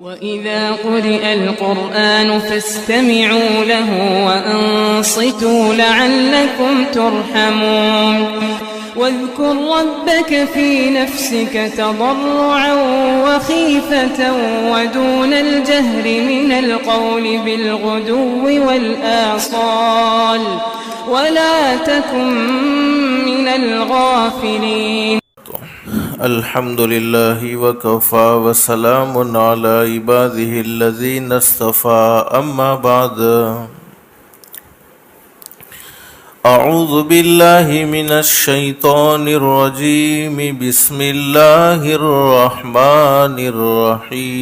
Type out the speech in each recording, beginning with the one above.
وَإِذَا قُرِئَ الْقُرْآنُ فَاسْتَمِعُوا لَهُ وَأَنصِتُوا لَعَلَّكُمْ تُرْحَمُونَ وَاذْكُرْ رَبَّكَ فِي نَفْسِكَ تَضَرُّعًا وَخِيفَةً وَدُونَ الْجَهْرِ مِنَ الْقَوْلِ بِالْغُدُوِّ وَالْآصَالِ وَلَا تَكُن مِّنَ الْغَافِلِينَ. الحمد لله وكفى وسلام على عباده الذين اصطفى أما بعد أعوذ بالله من الشيطان الرجيم بسم الله الرحمن الرحيم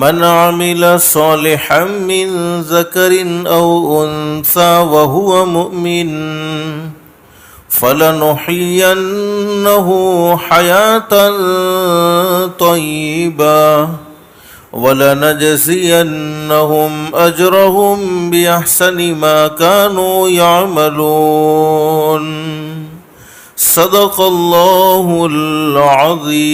من عمل صالحا من ذكر أو أنثى وهو مؤمن فلنحيينه حياة طيبة ولنجزينهم أجرهم بأحسن ما كانوا يعملون. صدق الله العظيم.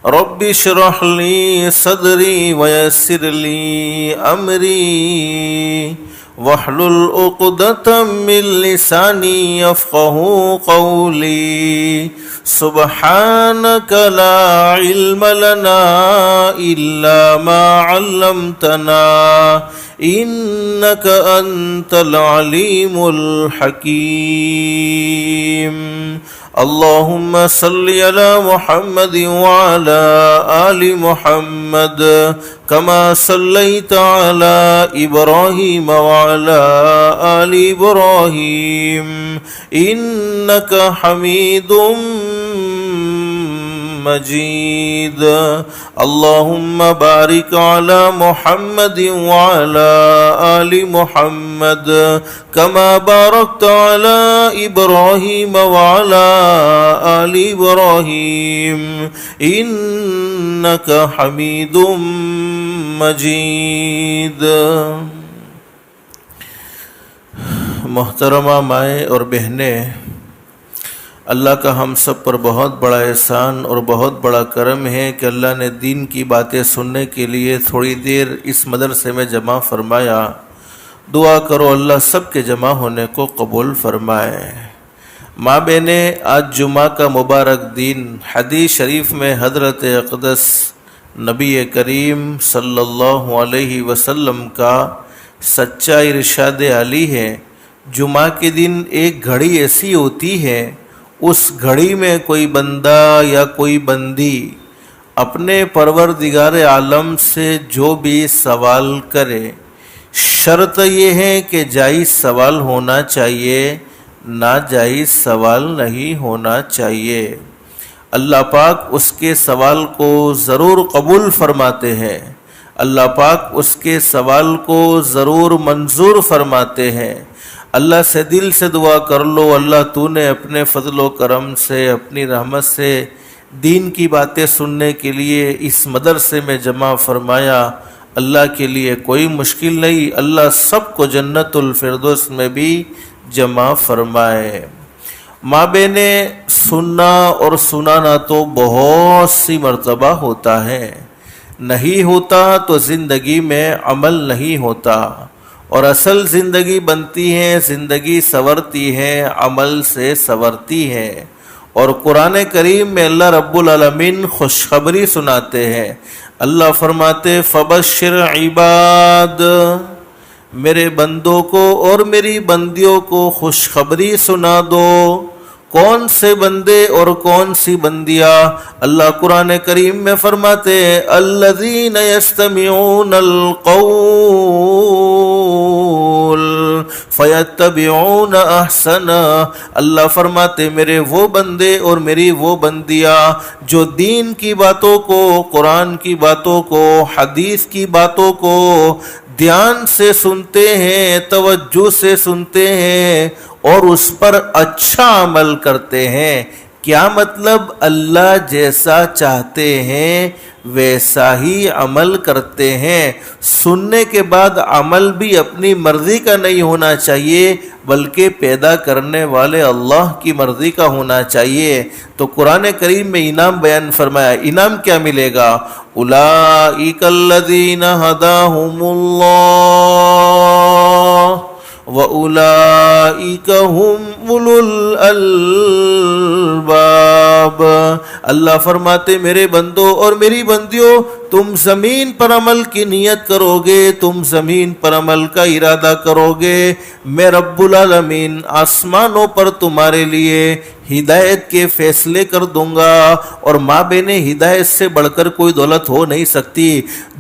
رب اشرح لي صدري ويسر لي أمري واحلل عقدة من لساني يفقهوا قولي. سبحانك لا علم لنا إلا ما علمتنا إنك أنت العليم الحكيم. اللهم صل على محمد وعلى آل محمد كما صليت على إبراهيم وعلى آل إبراهيم إنك حميد مجيد. اللهم بارك على محمد وعلى آل محمد كما باركت على إبراهيم وعلى آل إبراهيم إنك حميد مجيد. محترمہ مائیں اور بہنیں، اللہ کا ہم سب پر بہت بڑا احسان اور بہت بڑا کرم ہے کہ اللہ نے دین کی باتیں سننے کے لیے تھوڑی دیر اس مدرسے میں جمع فرمایا. دعا کرو اللہ سب کے جمع ہونے کو قبول فرمائے. ماں بہنیں، آج جمعہ کا مبارک دن حدیث شریف میں حضرت اقدس نبی کریم صلی اللہ علیہ وسلم کا سچا ارشاد علی ہے. جمعہ کے دن ایک گھڑی ایسی ہوتی ہے، اس گھڑی میں کوئی بندہ یا کوئی بندی اپنے پروردگار عالم سے جو بھی سوال کرے، شرط یہ ہے کہ جائز سوال ہونا چاہیے، ناجائز سوال نہیں ہونا چاہیے. اللہ پاک اس کے سوال کو ضرور قبول فرماتے ہیں، اللہ پاک اس کے سوال کو ضرور منظور فرماتے ہیں. اللہ سے دل سے دعا کر لو، اللہ تو نے اپنے فضل و کرم سے، اپنی رحمت سے دین کی باتیں سننے کے لیے اس مدرسے میں جمع فرمایا. اللہ کے لیے کوئی مشکل نہیں، اللہ سب کو جنت الفردوس میں بھی جمع فرمائے. ماں بہنیں، سننا اور سنانا تو بہت سی مرتبہ ہوتا ہے، نہیں ہوتا تو زندگی میں عمل نہیں ہوتا، اور اصل زندگی بنتی ہے، زندگی سنورتی ہے، عمل سے سنورتی ہے. اور قرآن کریم میں اللہ رب العالمین خوشخبری سناتے ہیں. اللہ فرماتے فبشر عباد، میرے بندوں کو اور میری بندیوں کو خوشخبری سنا دو. کون سے بندے اور کون سی بندیاں؟ اللہ قرآن کریم میں فرماتے ہیں الذین یستمعون القول فیتبعون احسنا. اللہ فرماتے میرے وہ بندے اور میری وہ بندیاں جو دین کی باتوں کو، قرآن کی باتوں کو، حدیث کی باتوں کو دھیان سے سنتے ہیں، توجہ سے سنتے ہیں اور اس پر اچھا عمل کرتے ہیں. کیا مطلب؟ اللہ جیسا چاہتے ہیں ویسا ہی عمل کرتے ہیں۔ سننے کے بعد عمل بھی اپنی مرضی کا نہیں ہونا چاہیے بلکہ پیدا کرنے والے اللہ کی مرضی کا ہونا چاہیے۔ تو قرآن کریم میں انعام بیان فرمایا۔ انعام کیا ملے گا؟ اولئک الذین ھداھم اللہ وَأُولَئِكَ هُمْ أُولُو الْأَلْبَابِ۔ اللہ فرماتے میرے بندو اور میری بندیوں، تم زمین پر عمل کی نیت کرو گے، تم زمین پر عمل کا ارادہ کرو گے، میں رب العالمین آسمانوں پر تمہارے لیے ہدایت کے فیصلے کر دوں گا، اور مابین ہدایت سے بڑھ کر کوئی دولت ہو نہیں سکتی۔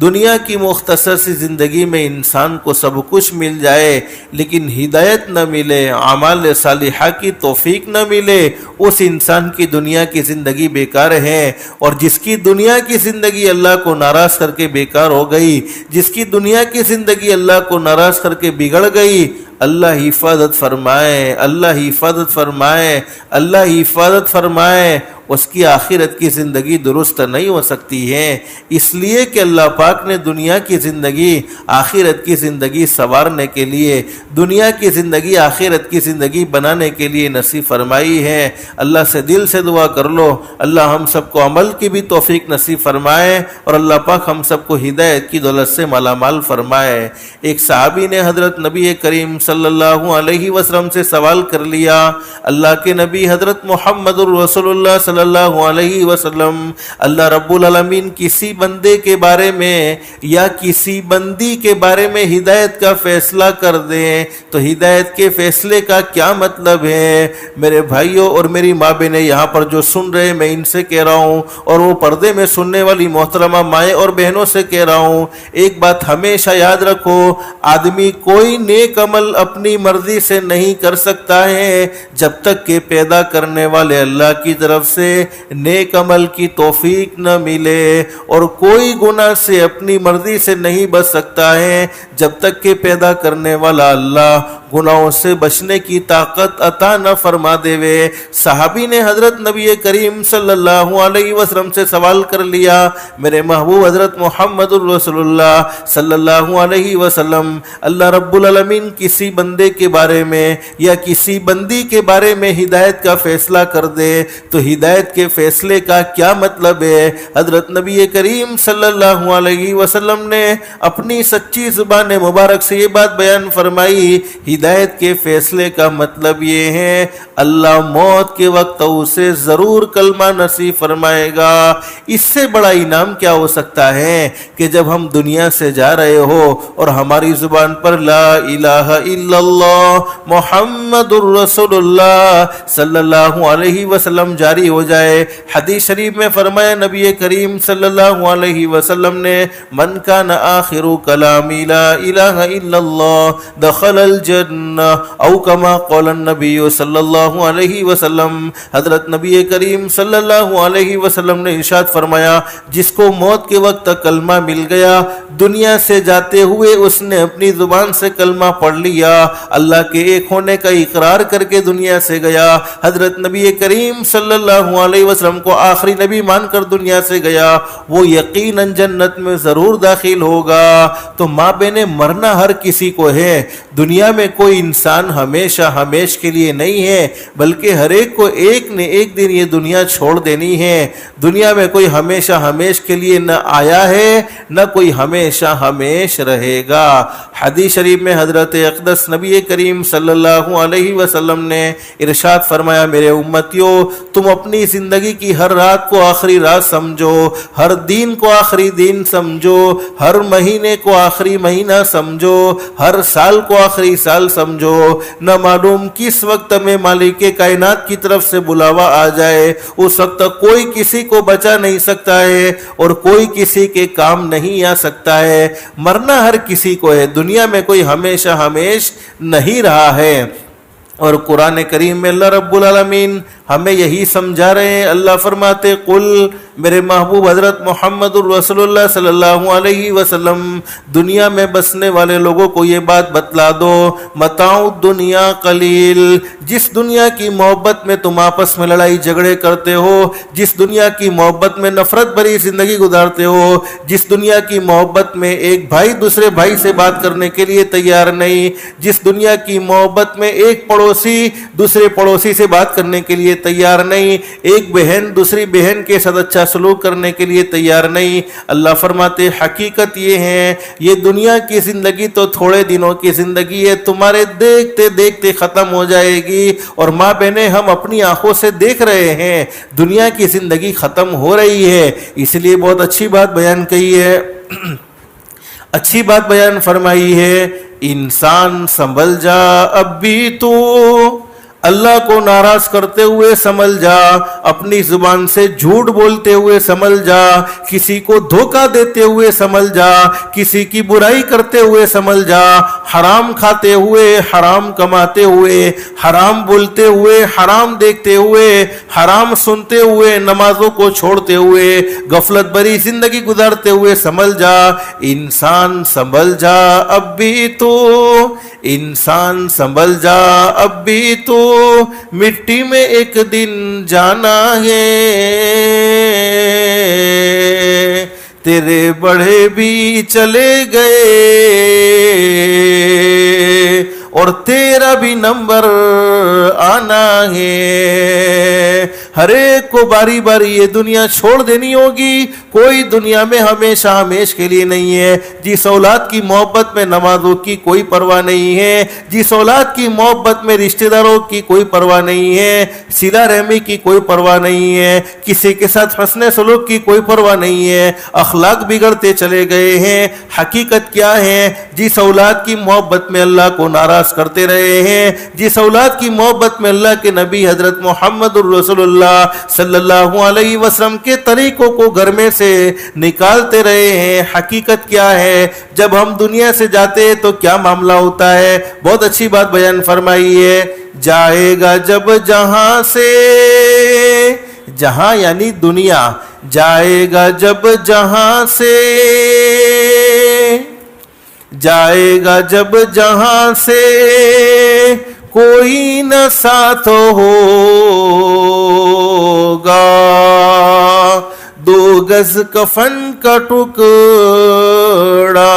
دنیا کی مختصر سی زندگی میں انسان کو سب کچھ مل جائے لیکن ہدایت نہ ملے، اعمال صالحہ کی توفیق نہ ملے، اس انسان کی دنیا کی زندگی بیکار ہے۔ اور جس کی دنیا کی زندگی اللہ کو ناراض کر کے بیکار ہو گئی، جس کی دنیا کی زندگی اللہ کو ناراض کر کے بگڑ گئی، اللہ حفاظت فرمائے، اللہ حفاظت فرمائے، اللہ حفاظت فرمائے، اس کی آخرت کی زندگی درست نہیں ہو سکتی ہے۔ اس لیے کہ اللہ پاک نے دنیا کی زندگی آخرت کی زندگی سنوارنے کے لیے، دنیا کی زندگی آخرت کی زندگی بنانے کے لیے نصیب فرمائی ہے۔ اللہ سے دل سے دعا کر لو، اللہ ہم سب کو عمل کی بھی توفیق نصیب فرمائے، اور اللہ پاک ہم سب کو ہدایت کی دولت سے مالا مال فرمائے۔ ایک صحابی نے حضرت نبی کریم صلی اللہ علیہ وسلم سے سوال کر لیا، اللہ کے نبی حضرت محمد الرسول اللہ صلی اللہ علیہ وسلم، اللہ رب العالمین کسی بندے کے بارے میں یا کسی بندی کے بارے میں ہدایت کا فیصلہ کر دیں تو ہدایت کے فیصلے کا کیا مطلب ہے؟ میرے بھائیوں اور میری ماں بہنیں یہاں پر جو سن رہے، میں ان سے کہہ رہا ہوں، اور وہ پردے میں سننے والی محترمہ مائیں اور بہنوں سے کہہ رہا ہوں، ایک بات ہمیشہ یاد رکھو، آدمی کوئی نیک عمل اپنی مرضی سے نہیں کر سکتا ہے جب تک کہ پیدا کرنے والے اللہ کی طرف سے نیک عمل کی توفیق نہ ملے، اور کوئی گناہ سے اپنی مرضی سے نہیں بچ سکتا ہے جب تک کہ پیدا کرنے والا اللہ گناہوں سے بچنے کی طاقت عطا نہ فرما دے وے۔ صحابی نے حضرت نبی کریم صلی اللہ علیہ وسلم سے سوال کر لیا، میرے محبوب حضرت محمد الرسول اللہ صلی اللہ علیہ وسلم، اللہ رب العالمین کسی بندے کے بارے میں یا کسی بندی کے بارے میں ہدایت کا فیصلہ کر دے تو ہدایت کے فیصلے کا کیا مطلب ہے؟ حضرت نبی کریم صلی اللہ علیہ وسلم نے اپنی سچی زبان مبارک سے یہ بات بیان فرمائی، ہدایت کے فیصلے کا مطلب یہ ہے اللہ موت کے وقت اسے ضرور کلمہ نصیب فرمائے گا۔ اس سے بڑا انعام کیا ہو سکتا ہے کہ جب ہم دنیا سے جا رہے ہو اور ہماری زبان پر لا الہ الا اللہ محمد الرسول اللہ صلی اللہ علیہ وسلم جاری ہو جائے۔ حدیث شریف میں فرمایا نبی کریم صلی اللہ علیہ وسلم نے، من کان آخر کلامی لا الہ الا اللہ دخل الجنہ او کما قال النبی صلی اللہ علیہ وسلم۔ حضرت نبی کریم صلی اللہ علیہ وسلم نے ارشاد فرمایا، جس کو موت کے وقت تک کلمہ مل گیا، دنیا سے جاتے ہوئے اس نے اپنی زبان سے کلمہ پڑھ لیا، اللہ کے ایک ہونے کا اقرار کر کے دنیا سے گیا، حضرت نبی کریم صلی اللہ علیہ وسلم کو آخری نبی مان کر دنیا سے گیا، وہ یقیناً جنت میں ضرور داخل ہوگا۔ تو ماں بہنیں، مرنا ہر کسی کو ہے، دنیا میں کوئی انسان ہمیشہ ہمیش کے لیے نہیں ہے، بلکہ ہر ایک کو ایک نے ایک دن یہ دنیا چھوڑ دینی ہے۔ دنیا میں کوئی ہمیشہ ہمیش کے لیے نہ آیا ہے نہ کوئی ہمیشہ ہمیش رہے گا۔ حدیث شریف میں حضرت اقدس نبی کریم صلی اللہ علیہ وسلم نے ارشاد فرمایا، میرے امتیوں، تم اپنی زندگی کی ہر رات کو آخری رات سمجھو، ہر دن کو آخری دن سمجھو، ہر مہینے کو آخری مہینہ سمجھو، ہر سال کو آخری سال سمجھو، نہ معلوم کس وقت میں مالک کائنات کی طرف سے بلاوا آ جائے، اس وقت کوئی کسی کو بچا نہیں سکتا ہے اور کوئی کسی کے کام نہیں آ سکتا ہے۔ مرنا ہر کسی کو ہے، دنیا میں کوئی ہمیشہ ہمیش نہیں رہا ہے۔ اور قرآن کریم میں اللہ رب العالمین ہمیں یہی سمجھا رہے ہیں، اللہ فرماتے قل میرے محبوب حضرت محمد رسول صلی اللہ علیہ وسلم دنیا میں بسنے والے لوگوں کو یہ بات بتلا دو، متاع دنیا قلیل، جس دنیا کی محبت میں تم آپس میں لڑائی جھگڑے کرتے ہو، جس دنیا کی محبت میں نفرت بھری زندگی گزارتے ہو، جس دنیا کی محبت میں ایک بھائی دوسرے بھائی سے بات کرنے کے لیے تیار نہیں، جس دنیا کی محبت میں ایک پڑوسی دوسرے پڑوسی سے بات کرنے کے لیے تیار نہیں، ایک بہن دوسری بہن کے ساتھ اچھا سلوک کرنے کے لیے تیار نہیں، اللہ فرماتے حقیقت یہ ہے یہ دنیا کی زندگی تو تھوڑے دنوں کی زندگی ہے، تمہارے دیکھتے دیکھتے ختم ہو جائے گی، اور ماں بہنیں ہم اپنی آنکھوں سے دیکھ رہے ہیں دنیا کی زندگی ختم ہو رہی ہے، اس لیے بہت اچھی بات بیان کی ہے، اچھی بات بیان فرمائی ہے، انسان سنبھل جا اب بھی تو، اللہ کو ناراض کرتے ہوئے سنبھل جا، اپنی زبان سے جھوٹ بولتے ہوئے سنبھل جا، کسی کو دھوکہ دیتے ہوئے سنبھل جا، کسی کی برائی کرتے ہوئے سنبھل جا، حرام کھاتے ہوئے، حرام کماتے ہوئے، حرام بولتے ہوئے، حرام دیکھتے ہوئے، حرام سنتے ہوئے، نمازوں کو چھوڑتے ہوئے، غفلت بری زندگی گزارتے ہوئے سنبھل جا، انسان سنبھل جا اب بھی تو، انسان سنبھل جا اب بھی تو، مٹی میں ایک دن جانا ہے، تیرے بڑے بھی چلے گئے اور تیرا بھی نمبر آنا ہے، ہر ایک کو باری باری یہ دنیا چھوڑ دینی ہوگی، کوئی دنیا میں ہمیشہ ہمیش کے لیے نہیں ہے، جس اولاد کی محبت میں نمازوں کی کوئی پرواہ نہیں ہے، جس اولاد کی محبت میں رشتہ داروں کی کوئی پرواہ نہیں ہے، صلہ رحمی کی کوئی پرواہ نہیں ہے، کسی کے ساتھ حسن سلوک کی کوئی پرواہ نہیں ہے، اخلاق بگڑتے چلے گئے ہیں، حقیقت کیا ہے، جس اولاد کی محبت میں اللہ کو ناراض کرتے رہے ہیں، جس اولاد کی محبت میں اللہ کے نبی حضرت محمد رسول اللہ صلی اللہ علیہ وسلم کے طریقوں کو گھر میں سے نکالتے رہے ہیں، حقیقت کیا ہے، جب ہم دنیا سے جاتے ہیں تو کیا معاملہ ہوتا ہے، بہت اچھی بات بیان فرمائی ہے، جائے گا جب جہاں سے، جہاں یعنی دنیا، جائے گا جب جہاں سے، جائے گا جب جہاں سے، کوئی نہ ساتھ ہوگا، دو گز کفن کا ٹکڑا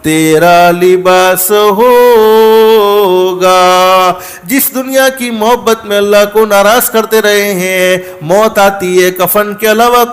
تیرا لباس ہوگا، جس دنیا کی محبت میں اللہ کو ناراض کرتے رہے ہیں، موت آتی ہے، کفن کے علاوہ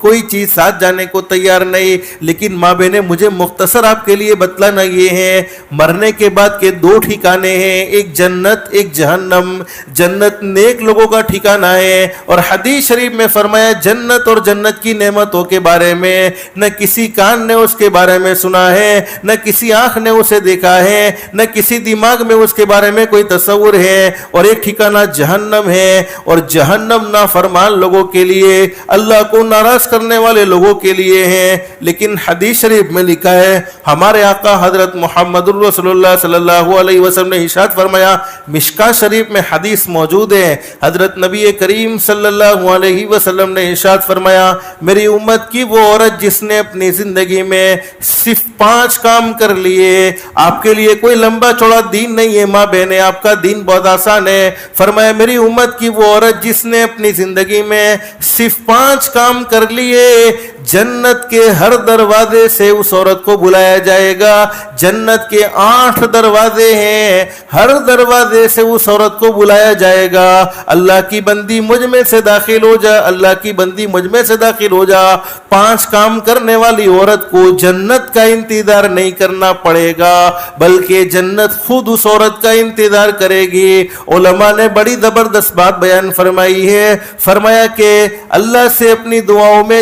کوئی چیز ساتھ جانے کو تیار نہیں، لیکن ماں بہنیں مجھے مختصر آپ کے لیے بتلانا یہ ہے، مرنے کے بعد کے دو ٹھکانے ہیں، ایک جنت ایک جہنم، جنت نیک لوگوں کا ٹھکانہ ہے، اور حدیث شریف میں فرمایا جنت اور جنت کی نعمتوں کے بارے میں نہ کسی کان نے اس کے بارے میں سنا ہے، نہ کسی آنکھ نے اسے دیکھا ہے، نہ کسی دماغ میں اس کے بارے میں کوئی تصور ہے، اور ایک ٹھکانہ جہنم ہے، اور جہنم نافرمان لوگوں کے لیے، اللہ کو ناراض کرنے والے لوگوں کے لیے ہیں، لیکن حدیث شریف میں لکھا ہے، ہمارے آقا حضرت محمد رسول اللہ صلی اللہ علیہ وسلم نے ارشاد فرمایا، مشکاۃ شریف میں حدیث موجود ہے، حضرت نبی کریم صلی اللہ علیہ وسلم نے ارشاد فرمایا، میری امت کی وہ عورت جس نے اپنی زندگی میں صرف 5 کام کر لیے، آپ کے لیے کوئی لمبا چوڑا دین نہیں ہے ماں بہنیں، آپ کا دین بہت آسان ہے، فرمایا میری امت کی وہ عورت جس نے اپنی زندگی میں صرف 5 کام کر لیے، جنت کے ہر دروازے سے اس عورت کو بلایا جائے گا، جنت کے 8 دروازے ہیں، ہر دروازے سے اس عورت کو بلایا جائے گا، اللہ کی بندی مجھ میں سے داخل ہو جا، اللہ کی بندی مجھ میں سے داخل ہو جا، 5 کام کرنے والی عورت کو جنت کا انتظار نہیں کرنا پڑے گا، بلکہ جنت خود اس عورت کا انتظار کرے گی۔ علماء نے بڑی زبردست بات بیان فرمائی ہے، فرمایا کہ اللہ سے اپنی دعاؤں میں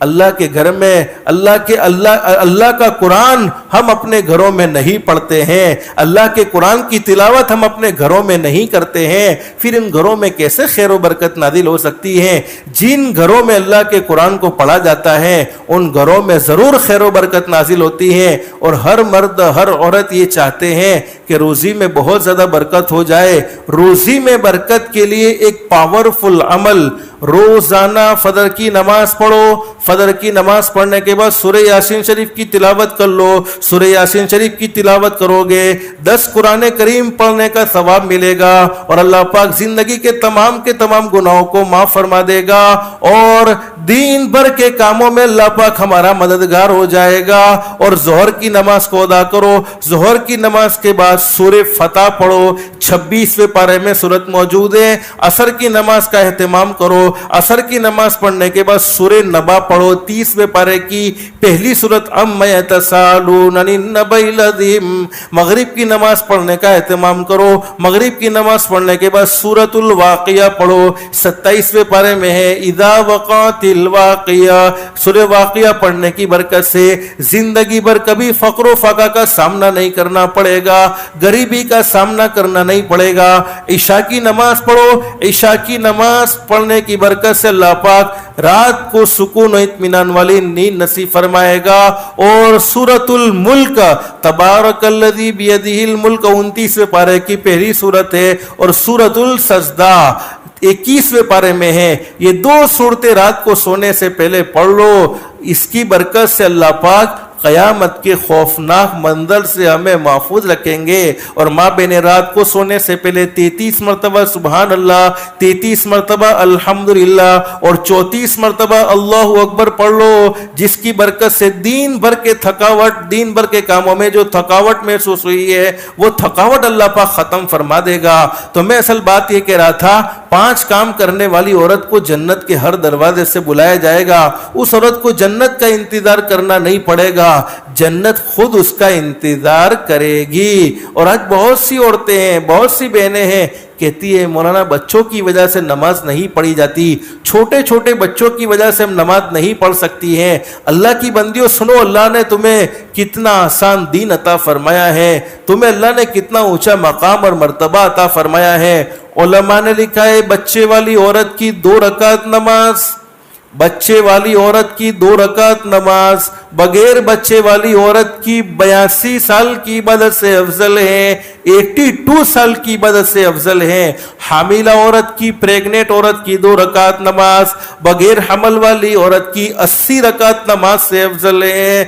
اللہ کے گھر میں اللہ کا قرآن ہم اپنے گھروں میں نہیں پڑھتے ہیں، اللہ کے قرآن کی تلاوت ہم اپنے گھروں میں نہیں کرتے ہیں، پھر ان گھروں میں کیسے خیر و برکت نازل ہو سکتی ہے؟ جن گھروں میں اللہ کے قرآن کو پڑھا جاتا ہے ان گھروں میں ضرور خیر و برکت نازل ہوتی ہے، اور ہر مرد ہر عورت یہ چاہتے ہیں کہ روزی میں بہت زیادہ برکت ہو جائے۔ روزی میں برکت کے لیے ایک پاورفل عمل، روزانہ فجر کی نماز پڑھو، فجر کی نماز پڑھنے کے بعد سورہ یاسین شریف کی تلاوت کر لو، سورہ یاسین شریف کی تلاوت کرو گے 10 قرآن کریم پڑھنے کا ثواب ملے گا، اور اللہ پاک زندگی کے تمام گناہوں کو معاف فرما دے گا، اور دین بھر کے کاموں میں اللہ پاک ہمارا مددگار ہو جائے گا۔ اور ظہر کی نماز کو ادا کرو، ظہر کی نماز کے بعد سورہ فتح پڑھو، 26ویں پارے میں سورت موجود ہے۔ عصر کی نماز کا اہتمام کرو، عصر کی نماز پڑھنے کے بعد سورہ نبا پڑھو، 30ویں پارے کی پہلی سورت اما یتساءلون عن النبأ العظیم۔ مغرب کی نماز پڑھنے کا اہتمام کرو، مغرب کی نماز پڑھنے کے بعد سورۃ الواقعہ پڑھو، 27ویں پارے میں ہے اذا وقعت الواقعہ۔ سورہ واقعہ پڑھنے کی برکت سے زندگی بھر کبھی فقر و فاقہ کا سامنا نہیں کرنا پڑے گا، غریبی کا سامنا کرنا نہیں پڑے گا۔ عشاء کی نماز پڑھو، عشاء کی نماز پڑھنے کی برکت سے اللہ پاک رات کو سکون و اطمینان والی نیند نصیب فرمائے گا۔ اور سورۃ الملک، تبارک الذی بیدہ الملک، 29ویں پارے کی پہلی سورت ہے، اور سورۃ السجدہ 21ویں پارے میں ہے۔ یہ 2 سورتیں رات کو سونے سے پہلے پڑھ لو، اس کی برکت سے اللہ پاک قیامت کے خوفناک منظر سے ہمیں محفوظ رکھیں گے۔ اور ماں بین رات کو سونے سے پہلے 33 مرتبہ سبحان اللہ، 33 مرتبہ الحمدللہ، اور 34 مرتبہ اللہ اکبر پڑھ لو، جس کی برکت سے دین بھر کے تھکاوٹ، دین بھر کے کاموں میں جو تھکاوٹ محسوس ہوئی ہے وہ تھکاوٹ اللہ پاک ختم فرما دے گا۔ تو میں اصل بات یہ کہہ رہا تھا، 5 کام کرنے والی عورت کو جنت کے ہر دروازے سے بلایا جائے گا۔ اس عورت کو جنت کا انتظار کرنا نہیں پڑے گا، جنت خود اس کا انتظار کرے گی۔ اور آج بہت سی عورتیں ہیں، بہت سی بہنیں ہیں، کہتی ہے مولانا بچوں کی وجہ سے نماز نہیں پڑھی جاتی، چھوٹے چھوٹے بچوں کی وجہ سے ہم نماز نہیں پڑھ سکتی ہیں۔ اللہ کی بندیوں سنو، اللہ نے تمہیں کتنا آسان دین عطا فرمایا ہے، تمہیں اللہ نے کتنا اونچا مقام اور مرتبہ عطا فرمایا ہے۔ علماء نے لکھا ہے بچے والی عورت کی 2 رکعت نماز، بچے والی عورت کی 2 رکعت نماز بغیر بچے والی عورت کی 82 سال کی عبادت سے افضل ہے، 82 سال کی عبادت سے افضل ہے۔ حاملہ عورت کی، پریگنٹ عورت کی 2 رکعت نماز بغیر حمل والی عورت کی 80 رکعت نماز سے افضل ہے۔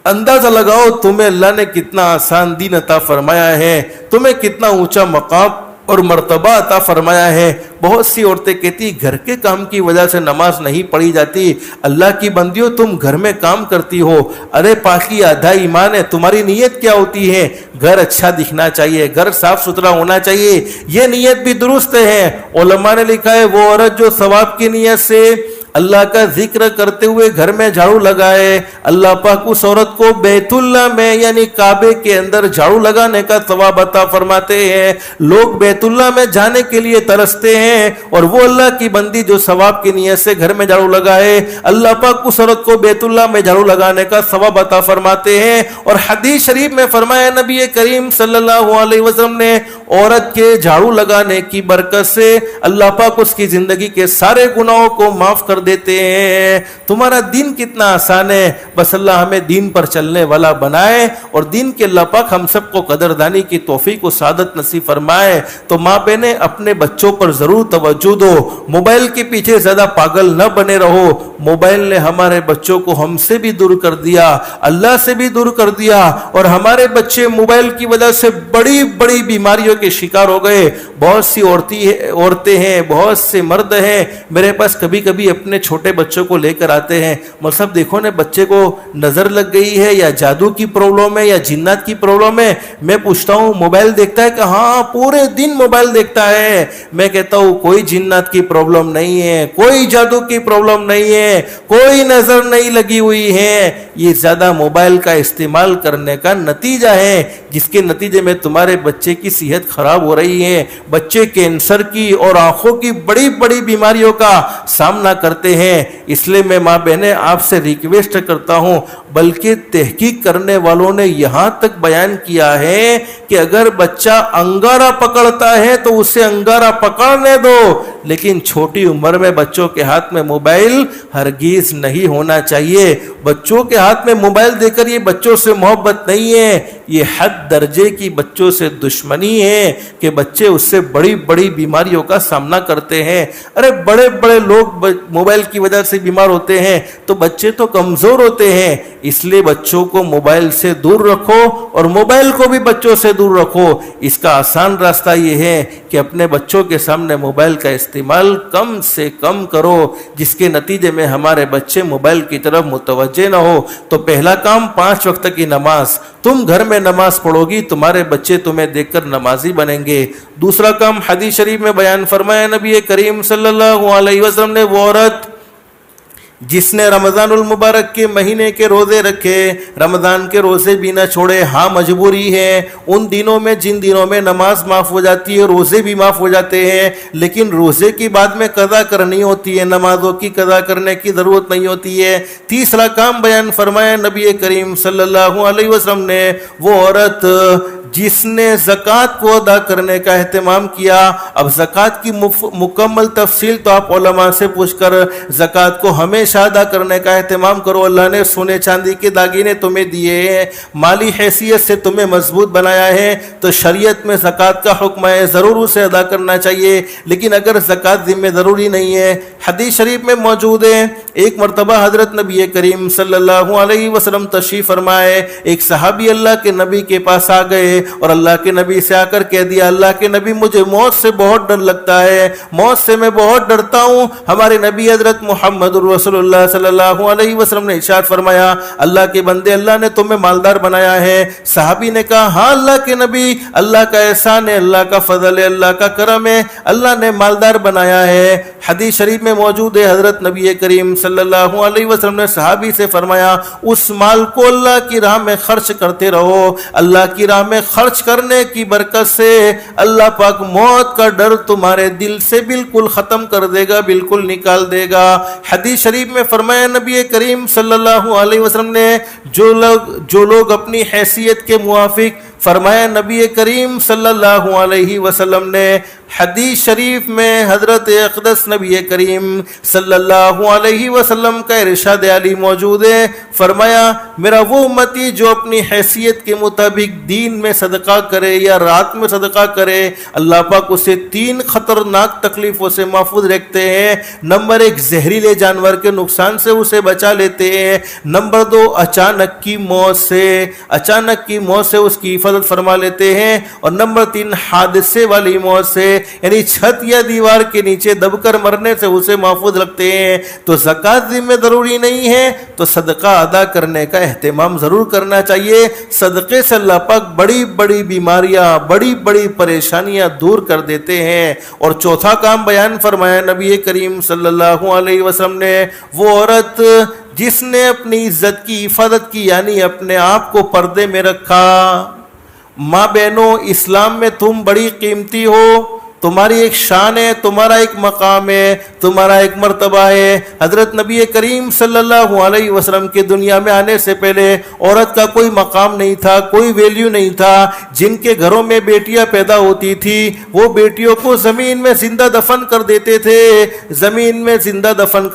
اندازہ لگاؤ تمہیں اللہ نے کتنا آسان دین عطا فرمایا ہے، تمہیں کتنا اونچا مقام اور مرتبہ عطا فرمایا ہے۔ بہت سی عورتیں کہتی گھر کے کام کی وجہ سے نماز نہیں پڑھی جاتی۔ اللہ کی بندیوں تم گھر میں کام کرتی ہو، ارے پاکی آدھا ایمان ہے۔ تمہاری نیت کیا ہوتی ہے؟ گھر اچھا دکھنا چاہیے، گھر صاف ستھرا ہونا چاہیے، یہ نیت بھی درست ہے۔ علماء نے لکھا ہے وہ عورت جو ثواب کی نیت سے اللہ کا ذکر کرتے ہوئے گھر میں جھاڑو لگائے، اللہ پاک اس عورت کو بیت اللہ میں یعنی کعبے کے اندر جھاڑو لگانے کا ثواب عطا فرماتے ہیں۔ لوگ بیت اللہ میں جانے کے لیے ترستے ہیں، اور وہ اللہ کی بندی جو ثواب کی نیت سے گھر میں جھاڑو لگائے، اللہ پاک اس عورت کو بیت اللہ میں جھاڑو لگانے کا ثواب عطا فرماتے ہیں۔ اور حدیث شریف میں فرمایا نبی کریم صلی اللہ علیہ وسلم نے، عورت کے جھاڑو لگانے کی برکت سے اللہ پاک اس کی زندگی کے سارے گناہوں کو معاف کر دیتے ہیں۔ تمہارا دین کتنا آسان ہے، بس اللہ ہمیں دین پر چلنے والا بنائے، اور دین کے اللہ پاک ہم سب کو قدردانی کی توفیق و سعادت نصیب فرمائے۔ تو ماں بہنیں اپنے بچوں پر ضرور توجہ دو، موبائل کے پیچھے زیادہ پاگل نہ بنے رہو۔ موبائل نے ہمارے بچوں کو ہم سے بھی دور کر دیا، اللہ سے بھی دور کر دیا، اور ہمارے بچے موبائل کی وجہ سے بڑی بڑی بیماریوں کے شکار ہو گئے۔ بہت سی عورتیں ہیں، بہت سے مرد ہیں، میرے پاس کبھی کبھی اپنے چھوٹے بچوں کو لے کر آتے ہیں، مطلب دیکھو نا بچے کو نظر لگ گئی ہے یا جادو کی پرابلم ہے یا جنات کی پرابلم ہے۔ میں پوچھتا ہوں موبائل دیکھتا ہے کہ ہاں پورے دن موبائل دیکھتا ہے۔ میں کہتا ہوں کوئی جنات کی پرابلم نہیں ہے، کوئی جادو کی پرابلم نہیں ہے، کوئی نظر نہیں لگی ہوئی ہے، یہ زیادہ موبائل کا استعمال کرنے کا نتیجہ ہے، جس کے نتیجے میں تمہارے بچے کی صحت خراب ہو رہی ہے، بچے کینسر کی اور آنکھوں کی بڑی بڑی بیماریوں کا سامنا کرتے ہیں۔ اس لیے میں ماں بہنیں آپ سے ریکویسٹ کرتا ہوں، بلکہ تحقیق کرنے والوں نے یہاں تک بیان کیا ہے کہ اگر بچہ انگارہ پکڑتا ہے تو اسے انگارہ پکڑنے دو، لیکن چھوٹی عمر میں بچوں کے ہاتھ میں موبائل ہرگز نہیں ہونا چاہیے۔ بچوں کے ہاتھ میں موبائل دے کر یہ بچوں سے محبت نہیں ہے، یہ حد درجے کی بچوں سے دشمنی ہے کہ بچے اس سے بڑی بڑی بیماریوں کا سامنا کرتے ہیں۔ ارے بڑے بڑے لوگ موبائل کی وجہ سے بیمار ہوتے ہیں تو بچے تو کمزور ہوتے ہیں۔ اس لیے بچوں کو موبائل سے دور رکھو اور موبائل کو بھی بچوں سے دور رکھو۔ اس کا آسان راستہ یہ ہے کہ اپنے بچوں کے سامنے موبائل کا استعمال کم سے کم کرو، جس کے نتیجے میں ہمارے بچے موبائل کی طرف متوجہ نہ ہو۔ تو پہلا کام 5 وقت کی نماز، تم گھر میں نماز پڑھو گی، تمہارے بچے تمہیں دیکھ کر نمازی بنیں گے۔ دوسرا کام حدیث شریف میں بیان فرمایا نبی کریم صلی اللہ علیہ وسلم نے، وہ عورت جس نے رمضان المبارک کے مہینے کے روزے رکھے، رمضان کے روزے بھی نہ چھوڑے، ہاں مجبوری ہے ان دنوں میں جن دنوں میں نماز معاف ہو جاتی ہے، روزے بھی معاف ہو جاتے ہیں، لیکن روزے کی بعد میں قضا کرنی ہوتی ہے، نمازوں کی قضا کرنے کی ضرورت نہیں ہوتی ہے۔ تیسرا کام بیان فرمایا نبی کریم صلی اللہ علیہ وسلم نے، وہ عورت جس نے زکوٰۃ کو ادا کرنے کا اہتمام کیا۔ اب زکوٰۃ کی مکمل تفصیل تو آپ علماء سے پوچھ کر زکوٰۃ کو ہمیشہ ادا کرنے کا اہتمام کرو۔ اللہ نے سونے چاندی کے داگینے تمہیں دیے ہیں، مالی حیثیت سے تمہیں مضبوط بنایا ہے، تو شریعت میں زکوٰۃ کا حکم ہے، ضرور اسے ادا کرنا چاہیے۔ لیکن اگر زکوٰۃ ذمہ ضروری نہیں ہے، حدیث شریف میں موجود ہے، ایک مرتبہ حضرت نبی کریم صلی اللہ علیہ وسلم تشریف فرمائے، ایک صحابی اللہ کے نبی کے پاس آ گئے اور اللہ کے نبی سے آ کر کہہ دیا، اللہ کے نبی مجھے موت سے بہت ڈر لگتا ہے، موت سے میں بہت ڈرتا ہوں۔ ہمارے نبی حضرت محمد رسول اللہ صلی اللہ علیہ وسلم نے ارشاد فرمایا، اللہ کے بندے، اللہ نے تمہیں مالدار بنایا ہے۔ صحابی نے کہا، ہاں اللہ کے نبی، اللہ کا احسان ہے، اللہ کا فضل ہے، اللہ کا کرم ہے، اللہ نے مالدار بنایا ہے۔ حدیث شریف میں موجود ہے، حضرت نبی کریم صلی اللہ علیہ وسلم نے صحابی سے فرمایا، اس مال کو اللہ کی راہ میں خرچ کرتے رہو، اللہ کی راہ میں خرچ کرنے کی برکت سے اللہ پاک موت کا ڈر تمہارے دل سے بالکل ختم کر دے گا، بالکل نکال دے گا۔ حدیث شریف میں فرمایا نبی کریم صلی اللہ علیہ وسلم نے، جو لوگ اپنی حیثیت کے موافق، فرمایا نبی کریم صلی اللہ علیہ وسلم نے، حدیث شریف میں حضرت اقدس نبی کریم صلی اللہ علیہ وسلم کا ارشاد علی موجود ہے، فرمایا میرا وہ امتی جو اپنی حیثیت کے مطابق دین میں صدقہ کرے یا رات میں صدقہ کرے، اللہ پاک اسے 3 خطرناک تکلیفوں سے محفوظ رکھتے ہیں۔ نمبر 1، زہریلے جانور کے نقصان سے اسے بچا لیتے ہیں۔ نمبر 2، اچانک کی موت سے اس کی حفاظت فرما لیتے ہیں۔ اور نمبر 3، حادثے والی موت سے، یعنی چھت یا دیوار کے نیچے دب کر مرنے سے اسے محفوظ رکھتے ہیں۔ تو زکوٰۃ ذمہ ضروری نہیں ہے تو صدقہ ادا کرنے کا اہتمام ضرور کرنا چاہیے۔ صدقے سے اللہ پاک بڑی بڑی بیماریاں، بڑی بڑی پریشانیاں دور کر دیتے ہیں۔ اور چوتھا کام بیان فرمایا نبی کریم صلی اللہ علیہ وسلم نے، وہ عورت جس نے اپنی عزت کی حفاظت کی، یعنی اپنے آپ کو پردے میں رکھا۔ ماں بہنوں، اسلام میں تم بڑی قیمتی ہو، تمہاری ایک شان ہے، تمہارا ایک مقام ہے، تمہارا ایک مرتبہ ہے۔ حضرت نبی کریم صلی اللہ علیہ وسلم کے دنیا میں آنے سے پہلے عورت کا کوئی مقام نہیں تھا، کوئی ویلیو نہیں تھا۔ جن کے گھروں میں بیٹیاں پیدا ہوتی تھی وہ بیٹیوں کو زمین میں زندہ دفن کر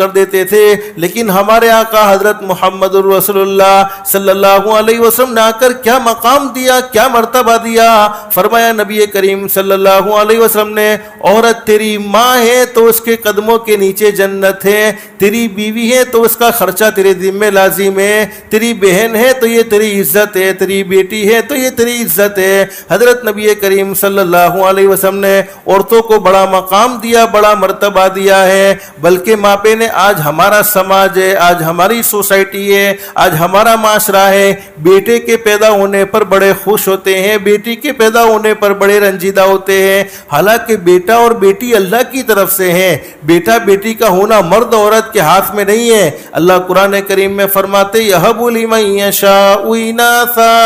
دیتے تھے، لیکن ہمارے آقا حضرت محمد رسول اللہ صلی اللہ علیہ وسلم نے آ کر کیا مقام دیا، کیا مرتبہ دیا۔ فرمایا نبی کریم صلی اللہ علیہ وسلم نے، عورت تیری ماں ہے تو اس کے قدموں کے نیچے جنت ہے، تیری بیوی ہے تو اس کا خرچہ تیرے ذمہ لازم ہے، تیری بہن ہے تو یہ تیری عزت ہے، تیری بیٹی ہے تو یہ تیری عزت ہے۔ حضرت نبی کریم صلی اللہ علیہ وسلم نے عورتوں کو بڑا مقام دیا، بڑا مرتبہ دیا ہے۔ بلکہ ماپے نے، آج ہمارا سماج ہے، آج ہماری سوسائٹی ہے، آج ہمارا معاشرہ ہے، بیٹے کے پیدا ہونے پر بڑے خوش ہوتے ہیں، بیٹی کے پیدا ہونے پر بڑے رنجیدہ ہوتے ہیں۔ حالانکہ کہ بیٹا اور بیٹی اللہ کی طرف سے ہیں. بیٹا بیٹی کا ہونا مرد عورت کے ہاتھ میں نہیں ہے. اللہ قرآن کریم میں فرماتے یَهَبُ لِمَن يَشَاءُ إِنَاثًا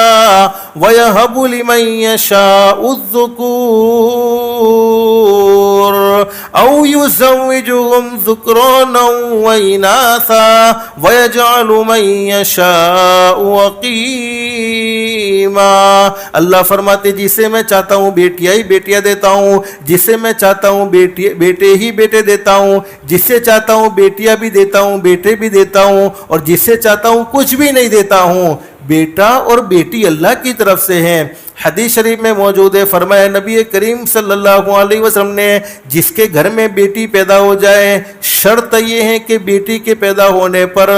وَيَهَبُ لِمَن يَشَاءُ الذُّكُورَ أَوْ يُزَوِّجُهُمْ ذُكْرَانًا وَإِنَاثًا وَيَجْعَلُ مَن يَشَاءُ عَقِيمًا. اللہ فرماتے جسے میں چاہتا ہوں بیٹیاں ہی بیٹیاں دیتا ہوں, جسے میں چاہتا ہوں بیٹے ہی بیٹے دیتا ہوں, جسے چاہتا ہوں بیٹیاں بھی دیتا ہوں بیٹے بھی دیتا ہوں, اور جسے چاہتا ہوں کچھ بھی نہیں دیتا ہوں. بیٹا اور بیٹی اللہ کی طرف سے ہیں. حدیث شریف میں موجود ہے, فرمایا نبی کریم صلی اللہ علیہ وسلم نے جس کے گھر میں بیٹی پیدا ہو جائے, شرط یہ ہے کہ بیٹی کے پیدا ہونے پر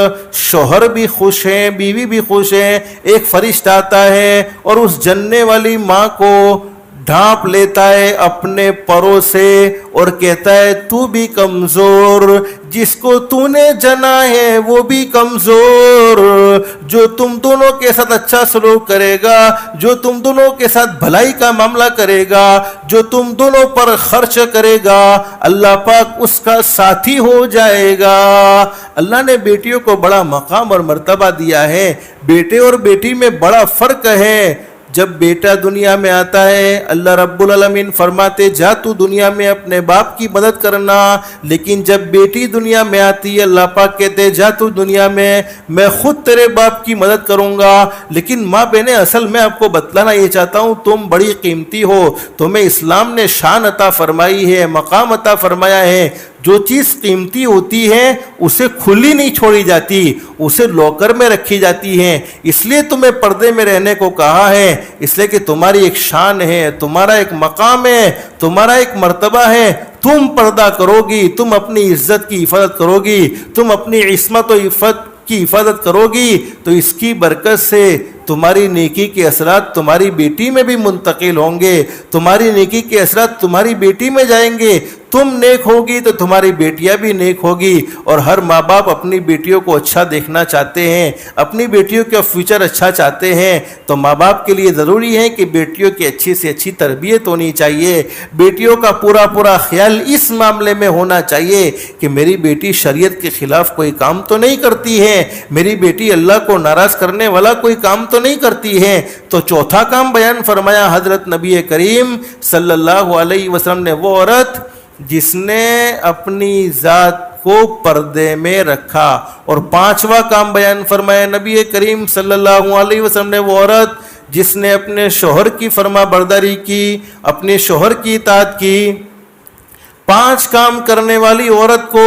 شوہر بھی خوش ہیں, بیوی بھی خوش ہیں. ایک فرشتہ آتا ہے اور اس جننے والی ماں کو ڈھانپ لیتا ہے اپنے پروں سے اور کہتا ہے تو بھی کمزور, جس کو تو نے جنا ہے وہ بھی کمزور, جو تم دونوں کے ساتھ اچھا سلوک کرے گا, جو تم دونوں کے ساتھ بھلائی کا معاملہ کرے گا, جو تم دونوں پر خرچ کرے گا, اللہ پاک اس کا ساتھی ہو جائے گا. اللہ نے بیٹیوں کو بڑا مقام اور مرتبہ دیا ہے. بیٹے اور بیٹی میں بڑا فرق ہے. جب بیٹا دنیا میں آتا ہے اللہ رب العالمین فرماتے جا تو دنیا میں اپنے باپ کی مدد کرنا, لیکن جب بیٹی دنیا میں آتی ہے اللہ پاک کہتے جا تو دنیا میں خود تیرے باپ کی مدد کروں گا. لیکن ماں بہنیں اصل میں آپ کو بتلانا یہ چاہتا ہوں تم بڑی قیمتی ہو, تمہیں اسلام نے شان عطا فرمائی ہے, مقام عطا فرمایا ہے. جو چیز قیمتی ہوتی ہے اسے کھلی نہیں چھوڑی جاتی, اسے لاکر میں رکھی جاتی ہے. اس لیے تمہیں پردے میں رہنے کو کہا ہے, اس لیے کہ تمہاری ایک شان ہے, تمہارا ایک مقام ہے, تمہارا ایک مرتبہ ہے. تم پردہ کرو گی, تم اپنی عزت کی حفاظت کرو گی, تم اپنی عصمت و عفت کی حفاظت کرو گی, تو اس کی برکت سے تمہاری نیکی کے اثرات تمہاری بیٹی میں بھی منتقل ہوں گے, تمہاری نیکی کے اثرات تمہاری بیٹی میں جائیں گے. تم نیک ہوگی تو تمہاری بیٹیاں بھی نیک ہوگی. اور ہر ماں باپ اپنی بیٹیوں کو اچھا دیکھنا چاہتے ہیں, اپنی بیٹیوں کا فیوچر اچھا چاہتے ہیں. تو ماں باپ کے لیے ضروری ہے کہ بیٹیوں کی اچھی سے اچھی تربیت ہونی چاہیے. بیٹیوں کا پورا خیال اس معاملے میں ہونا چاہیے کہ میری بیٹی شریعت کے خلاف کوئی کام تو نہیں کرتی ہے, میری بیٹی اللہ کو ناراض کرنے والا کوئی کام تو نہیں کرتی ہے. تو چوتھا کام بیان فرمایا حضرت نبی کریم صلی اللہ علیہ وسلم نے, وہ عورت جس نے اپنی ذات کو پردے میں رکھا. اور پانچواں کام بیان فرمایا نبی کریم صلی اللہ علیہ وسلم نے, وہ عورت جس نے اپنے شوہر کی فرما برداری کی, اپنے شوہر کی اطاعت کی. 5 کام کرنے والی عورت کو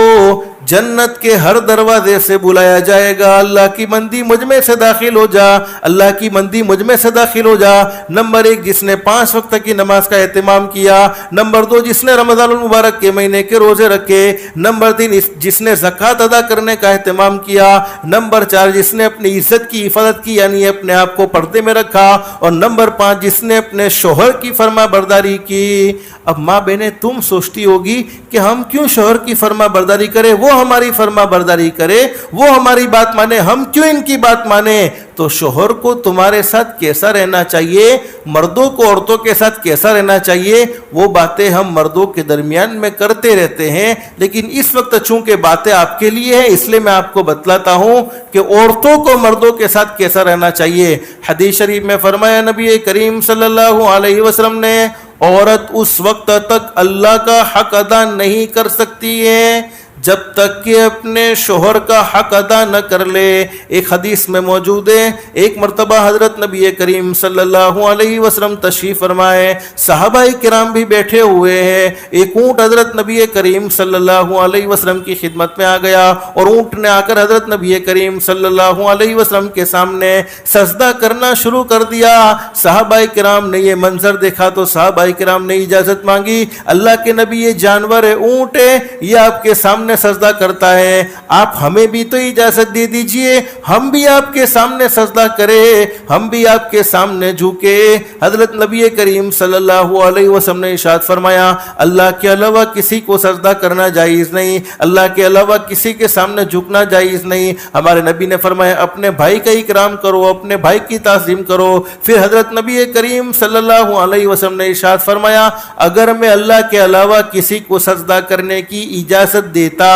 جنت کے ہر دروازے سے بلایا جائے گا, اللہ کی مندی مجھ میں سے داخل ہو جا, اللہ کی مندی مجھ میں سے داخل ہو جا. نمبر 1 جس نے 5 وقت کی نماز کا اہتمام کیا. نمبر 2 جس نے رمضان المبارک کے مہینے کے روزے رکھے. نمبر 3 جس نے زکوٰۃ ادا کرنے کا اہتمام کیا. نمبر 4 جس نے اپنی عزت کی حفاظت کی, یعنی اپنے آپ کو پردے میں رکھا. اور نمبر 5 جس نے اپنے شوہر کی فرما برداری کی. اب ماں بہنیں تم سوچتی ہوگی کہ ہم کیوں شوہر کی فرما برداری کریں, وہ ہماری فرما برداری کرے, وہ ہماری بات مانے, ہم کیوں ان کی بات مانے. تو شوہر کو تمہارے ساتھ کیسا رہنا چاہیے, مردوں کو عورتوں کے ساتھ کیسا رہنا چاہیے, وہ باتیں ہم مردوں کے درمیان میں کرتے رہتے ہیں. لیکن اس وقت چونکہ باتیں آپ کے لیے ہیں اس لیے میں آپ کو بتلاتا ہوں کہ عورتوں کو مردوں کے ساتھ کیسا رہنا چاہیے. حدیث شریف میں فرمایا نبی کریم صلی اللہ علیہ وسلم نے, عورت اس وقت تک اللہ کا حق ادا نہیں کر سکتی ہے جب تک کہ اپنے شوہر کا حق ادا نہ کر لے. ایک حدیث میں موجود ہے, ایک مرتبہ حضرت نبی کریم صلی اللہ علیہ وسلم تشریف فرمائے, صحابہ کرام بھی بیٹھے ہوئے ہیں. ایک اونٹ حضرت نبی کریم صلی اللہ علیہ وسلم کی خدمت میں آ گیا اور اونٹ نے آ کر حضرت نبی کریم صلی اللہ علیہ وسلم کے سامنے سجدہ کرنا شروع کر دیا. صحابہ کرام نے یہ منظر دیکھا تو صحابہ کرام نے اجازت مانگی, اللہ کے نبی یہ جانور ہے, اونٹ ہے, یہ آپ کے سامنے سامنے سجدہ کرتا ہے، آپ ہمیں بھی تو اجازت دے دیجئے ہم بھی آپ کے سامنے سجدہ کریں، ہم بھی آپ کے سامنے جھکے۔ حضرت نبی کریم صلی اللہ علیہ وسلم نے ارشاد فرمایا اللہ کے علاوہ کسی کو سجدہ کرنا جائز نہیں، اللہ کے علاوہ کسی کے سامنے جھکنا جائز نہیں۔ ہمارے نبی نے فرمایا اپنے بھائی کا اکرام کرو، اپنے بھائی کی تعظیم کرو۔ پھر حضرت نبی کریم صلی اللہ علیہ وسلم نے ارشاد فرمایا اگر میں اللہ کے علاوہ کسی کو سجدہ کرنے کی اجازت دیتا،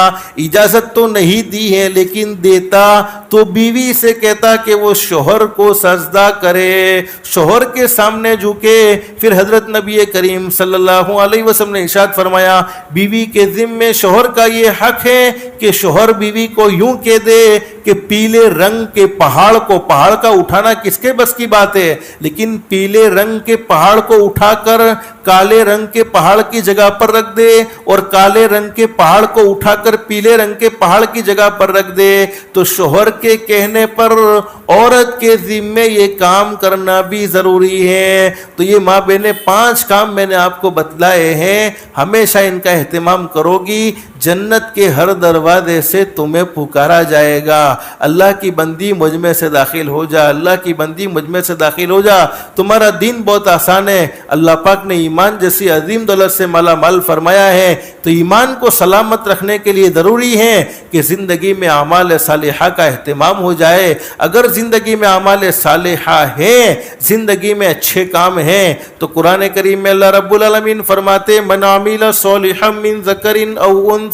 اجازت تو نہیں دی ہے لیکن دیتا، تو بیوی سے کہتا کہ وہ شوہر کو سجدہ کرے، شوہر کے سامنے جھکے۔ پھر حضرت نبی کریم صلی اللہ علیہ وسلم نے ارشاد فرمایا بیوی کے ذمے شوہر کا یہ حق ہے کہ شوہر بیوی کو یوں کہہ دے کہ پیلے رنگ کے پہاڑ کو، پہاڑ کا اٹھانا کس کے بس کی بات ہے، لیکن پیلے رنگ کے پہاڑ کو اٹھا کر کالے رنگ کے پہاڑ کی جگہ پر رکھ دے، اور کالے رنگ کے پہاڑ کو اٹھا کر پیلے رنگ کے پہاڑ کی جگہ پر رکھ دے، تو شوہر کے کہنے پر عورت کے ذمے یہ کام کرنا بھی ضروری ہے۔ تو یہ ماں بہنیں 5 کام میں نے آپ کو بتلائے ہیں، ہمیشہ ان کا اہتمام کرو گی، جنت کے ہر دروازے سے تمہیں پکارا جائے گا اللہ کی بندی مجھ میں سے داخل ہو جا، اللہ کی بندی مجھ میں سے داخل ہو جا، تمہارا دین بہت آسان ہے۔ اللہ پاک نے ایمان جیسی عظیم دولت سے مالا مال فرمایا ہے، تو ایمان کو سلامت رکھنے کے لیے ضروری ہے کہ زندگی میں اعمال صالحہ کا اہتمام ہو جائے۔ اگر زندگی میں اعمال صالحہ ہیں، زندگی میں اچھے کام ہیں، تو قرآن کریم میں اللہ رب العالمین فرماتے من عمل صالحا من ذکر او انثی،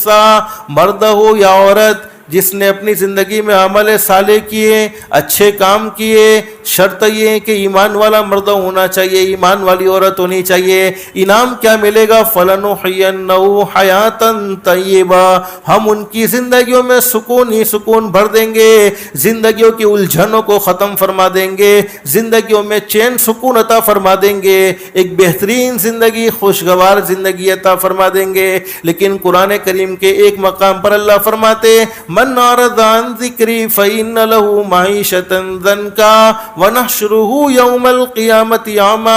مرد ہو یا عورت، جس نے اپنی زندگی میں عمل صالح کیے، اچھے کام کیے، شرط یہ ہے کہ ایمان والا مرد ہونا چاہیے، ایمان والی عورت ہونی چاہیے۔ انعام کیا ملے گا؟ فَلَنُحْيَنَّهُ حَيَاةً طَيِّبَةً، ہم ان کی زندگیوں میں سکون ہی سکون بھر دیں گے، زندگیوں کی الجھنوں کو ختم فرما دیں گے، زندگیوں میں چین سکون عطا فرما دیں گے، ایک بہترین زندگی، خوشگوار زندگی عطا فرما دیں گے۔ لیکن قرآن کریم کے ایک مقام پر اللہ فرماتے من اعرض عن ذکری فإن له معیشة ضنکا ونحشره یوم القیامت اعمی۔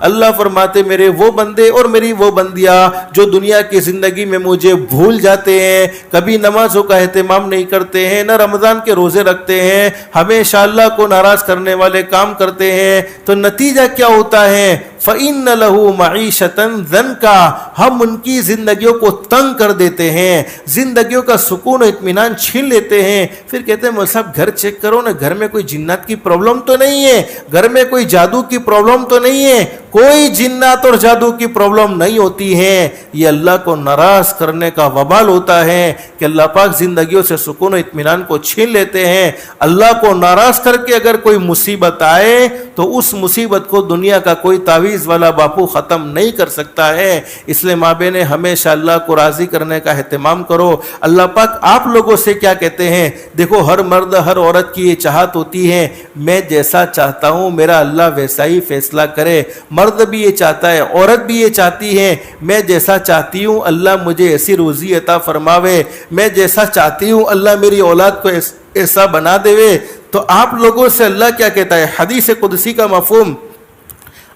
اللہ فرماتے میرے وہ بندے اور میری وہ بندیاں جو دنیا کی زندگی میں مجھے بھول جاتے ہیں، کبھی نمازوں کا اہتمام نہیں کرتے ہیں، نہ رمضان کے روزے رکھتے ہیں، ہمیشہ اللہ کو ناراض کرنے والے کام کرتے ہیں، تو نتیجہ کیا ہوتا ہے؟ فَإِنَّ لَهُ مَعِيشَةً ضَنْكَا، ہم ان کی زندگیوں کو تنگ کر دیتے ہیں، زندگیوں کا سکون و اطمینان چھین لیتے ہیں۔ پھر کہتے ہیں مول صاحب گھر چیک کرو نا، گھر میں کوئی جنات کی پرابلم تو نہیں ہے، گھر میں کوئی جادو کی پرابلم تو نہیں ہے، کوئی جنات اور جادو کی پرابلم نہیں ہوتی ہے۔ یہ اللہ کو ناراض کرنے کا وبال ہوتا ہے کہ اللہ پاک زندگیوں سے سکون و اطمینان کو چھین لیتے ہیں۔ اللہ کو ناراض کر کے اگر کوئی مصیبت آئے تو اس مصیبت کو دنیا کا کوئی تعویذ والا باپو ختم نہیں کر سکتا ہے۔ اس لیے ماں بہنیں ہمیشہ اللہ کو راضی کرنے کا اہتمام کرو۔ اللہ پاک آپ لوگوں سے کیا کہتے ہیں؟ دیکھو ہر مرد ہر عورت کی یہ چاہت ہوتی ہے میں جیسا چاہتا ہوں میرا اللہ ویسا ہی فیصلہ کرے۔ مرد بھی یہ چاہتا ہے، عورت بھی یہ چاہتی ہے میں جیسا چاہتی ہوں اللہ مجھے ایسی روزی عطا فرماوے، میں جیسا چاہتی ہوں اللہ میری اولاد کو ایسا بنا دے۔ تو آپ لوگوں سے اللہ کیا کہتا ہے؟ حدیث قدسی کا مفہوم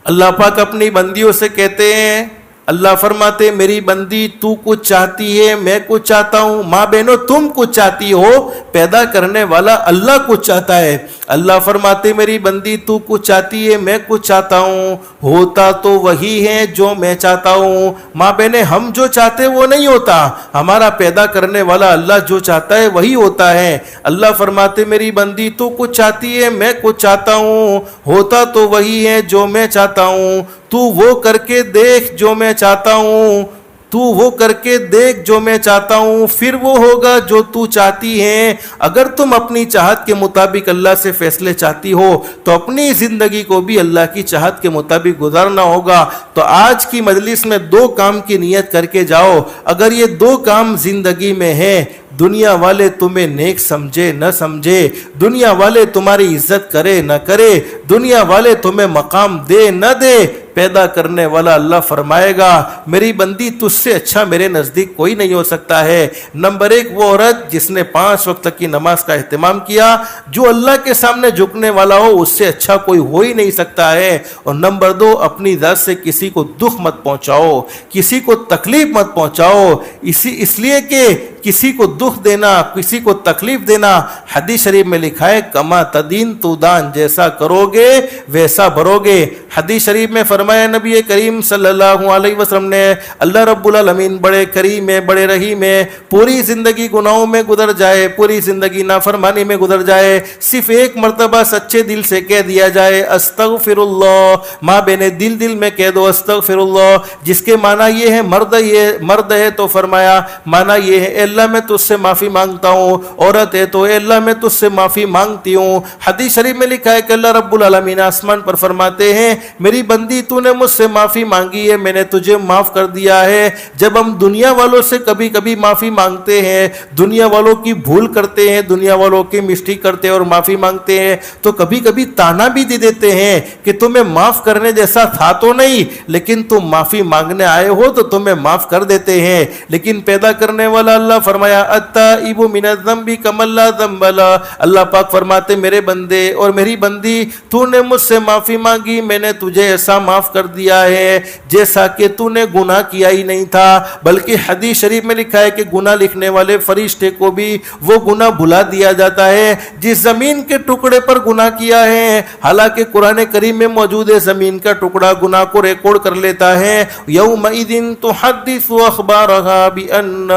اللہ پاک اپنی بندیوں سے کہتے ہیں، اللہ فرماتے میری بندی تو کچھ چاہتی ہے میں کچھ چاہتا ہوں، ماں بہنوں تم کچھ چاہتی ہو، پیدا کرنے والا اللہ کچھ چاہتا ہے۔ اللہ فرماتے میری بندی تو کچھ چاہتی ہے میں کچھ چاہتا ہوں، ہوتا تو وہی ہے جو میں چاہتا ہوں۔ ماں بہنیں ہم جو چاہتے وہ نہیں ہوتا، ہمارا پیدا کرنے والا اللہ جو چاہتا ہے وہی ہوتا ہے۔ اللہ فرماتے میری بندی تو کچھ چاہتی ہے میں کچھ چاہتا ہوں، ہوتا تو وہی ہے جو میں چاہتا ہوں، تو وہ کر کے دیکھ جو میں چاہتا ہوں، تو وہ کر کے دیکھ جو میں چاہتا ہوں، پھر وہ ہوگا جو تو چاہتی ہے۔ اگر تم اپنی چاہت کے مطابق اللہ سے فیصلے چاہتی ہو تو اپنی زندگی کو بھی اللہ کی چاہت کے مطابق گزارنا ہوگا۔ تو آج کی مجلس میں 2 کام کی نیت کر کے جاؤ، اگر یہ 2 کام زندگی میں ہیں، دنیا والے تمہیں نیک سمجھے نہ سمجھے، دنیا والے تمہاری عزت کرے نہ کرے، دنیا والے تمہیں مقام دے نہ دے، پیدا کرنے والا اللہ فرمائے گا میری بندی تجھ سے اچھا میرے نزدیک کوئی نہیں ہو سکتا ہے۔ نمبر 1 وہ عورت جس نے 5 وقت کی نماز کا اہتمام کیا، جو اللہ کے سامنے جھکنے والا ہو اس سے اچھا کوئی ہو ہی نہیں سکتا ہے۔ اور نمبر 2 اپنی ذات سے کسی کو دکھ مت پہنچاؤ، کسی کو تکلیف مت پہنچاؤ، اس لیے کہ کسی کو دکھ دینا، کسی کو تکلیف دینا، حدیث شریف میں لکھا ہے کما تدین تو دان، جیسا کرو گے ویسا بھرو گے۔ حدیث شریف میں فرمایا نبی کریم صلی اللہ علیہ وسلم نے اللہ رب العالمین بڑے کریم ہے، بڑے رحیم ہے، پوری زندگی گناہوں میں گزر جائے، پوری زندگی نافرمانی میں گزر جائے، صرف ایک مرتبہ سچے دل سے کہہ دیا جائے استغفر اللہ، ماں بہنیں دل میں کہہ دو استغفر اللہ، جس کے معنی یہ ہے مرد ہے تو فرمایا معنی یہ ہے اے اللہ میں تجھ سے معافی مانگتا ہوں، عورت ہے تو اے اللہ میں تجھ سے معافی مانگتی ہوں۔ حدیث شریف میں لکھا ہے کہ اللہ رب العالمین آسمان پر فرماتے ہیں میری بندی تو نے مجھ سے معافی مانگی ہے، میں نے تجھے معاف کر دیا ہے۔ جب ہم دنیا والوں سے کبھی کبھی معافی مانگتے ہیں، دنیا والوں کی بھول کرتے ہیں، دنیا والوں کی مسٹیک کرتے ہیں اور معافی مانگتے ہیں، تو کبھی کبھی تانا بھی دے دیتے ہیں کہ تمہیں معاف کرنے جیسا تھا تو نہیں، لیکن تم معافی مانگنے آئے ہو تو تمہیں معاف کر دیتے ہیں۔ لیکن پیدا کرنے والا اللہ فرمایا التائب من الذنب کمن لا ذنب له، اللہ پاک فرماتے میرے بندے اور میری بندی تو نے مجھ سے معافی مانگی، میں نے تجھے ایسا معاف کر دیا ہے جیسا کہ تو نے گناہ کیا ہی نہیں تھا۔ بلکہ حدیث شریف میں لکھا ہے کہ گناہ لکھنے والے فرشتے کو بھی وہ گناہ بھلا دیا جاتا ہے جس زمین کے ٹکڑے پر گناہ کیا ہے، حالانکہ قرآن کریم میں موجود ہے زمین کا ٹکڑا گناہ کو ریکارڈ کر لیتا ہے۔ یومئذ تحدث اخبارها بان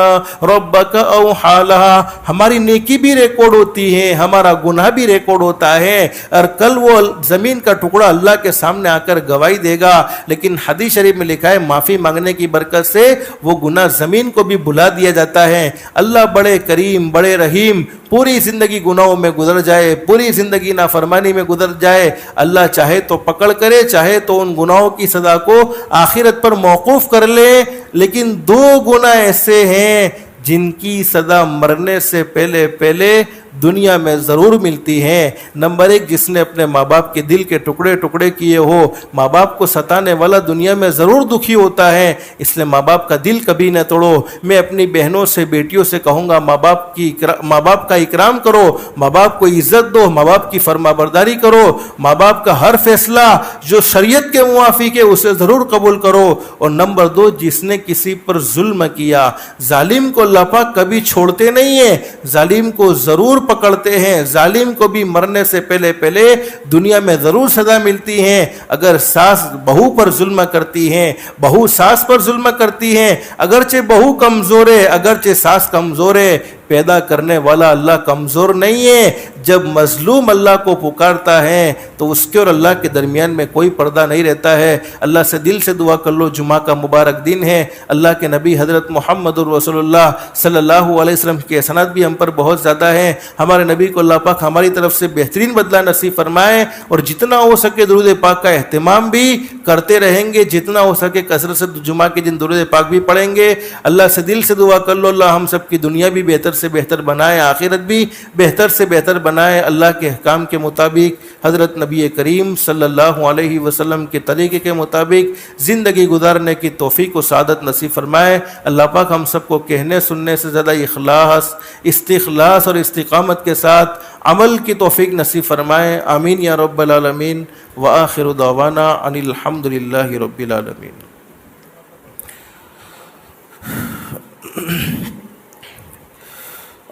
ربک اوحی لها، ہماری نیکی بھی ریکارڈ ہوتی ہے، ہمارا گناہ بھی ریکارڈ ہوتا ہے، اور کل وہ زمین کا ٹکڑا اللہ کے سامنے آ کر گواہی دے گا۔ لیکن حدیث شریف میں لکھا ہے معافی مانگنے کی برکت سے وہ گناہ زمین کو بھی بھلا دیا جاتا ہے۔ اللہ بڑے کریم بڑے رحیم، پوری زندگی گناہوں میں گزر جائے، پوری زندگی نافرمانی میں گزر جائے، اللہ چاہے تو پکڑ کرے، چاہے تو ان گناہوں کی سزا کو آخرت پر موقوف کر لے۔ لیکن 2 گناہ ایسے ہیں جن کی سزا مرنے سے پہلے دنیا میں ضرور ملتی ہیں۔ نمبر 1 جس نے اپنے ماں باپ کے دل کے ٹکڑے ٹکڑے کیے ہو، ماں باپ کو ستانے والا دنیا میں ضرور دکھی ہوتا ہے، اس لیے ماں باپ کا دل کبھی نہ توڑو۔ میں اپنی بہنوں سے بیٹیوں سے کہوں گا ماں باپ کا اکرام کرو، ماں باپ کو عزت دو، ماں باپ کی فرما برداری کرو، ماں باپ کا ہر فیصلہ جو شریعت کے موافق ہے اسے ضرور قبول کرو۔ اور نمبر 2 جس نے کسی پر ظلم کیا، ظالم کو اللہ پاک کبھی چھوڑتے نہیں ہیں، ظالم کو ضرور پکڑتے ہیں، ظالم کو بھی مرنے سے پہلے دنیا میں ضرور سزا ملتی ہے۔ اگر ساس بہو پر ظلم کرتی ہیں، بہو ساس پر ظلم کرتی ہیں، اگرچہ بہو کمزور ہے، اگرچہ ساس کمزور ہے، پیدا کرنے والا اللہ کمزور نہیں ہے۔ جب مظلوم اللہ کو پکارتا ہے تو اس کے اور اللہ کے درمیان میں کوئی پردہ نہیں رہتا ہے۔ اللہ سے دل سے دعا کر لو، جمعہ کا مبارک دن ہے، اللہ کے نبی حضرت محمد رسول اللہ صلی اللہ علیہ وسلم کی احسانات بھی ہم پر بہت زیادہ ہیں۔ ہمارے نبی کو اللہ پاک ہماری طرف سے بہترین بدلہ نصیب فرمائے، اور جتنا ہو سکے درود پاک کا اہتمام بھی کرتے رہیں گے، جتنا ہو سکے کثرت سے جمعہ کے دن درود پاک بھی پڑھیں گے۔ اللہ سے دل سے دعا کر لو اللہ ہم سب کی دنیا بھی بہتر سے بہتر بنائے، آخرت بھی بہتر سے بہتر بنائے، اللہ کے احکام کے مطابق حضرت نبی کریم صلی اللہ علیہ وسلم کے طریقے کے مطابق زندگی گزارنے کی توفیق و سعادت نصیب فرمائے۔ اللہ پاک ہم سب کو کہنے سننے سے زیادہ اخلاص، استخلاص اور استقامت کے ساتھ عمل کی توفیق نصیب فرمائے، آمین یا رب العالمین۔ وآخر دعوانا ان الحمد للہ رب العالمین۔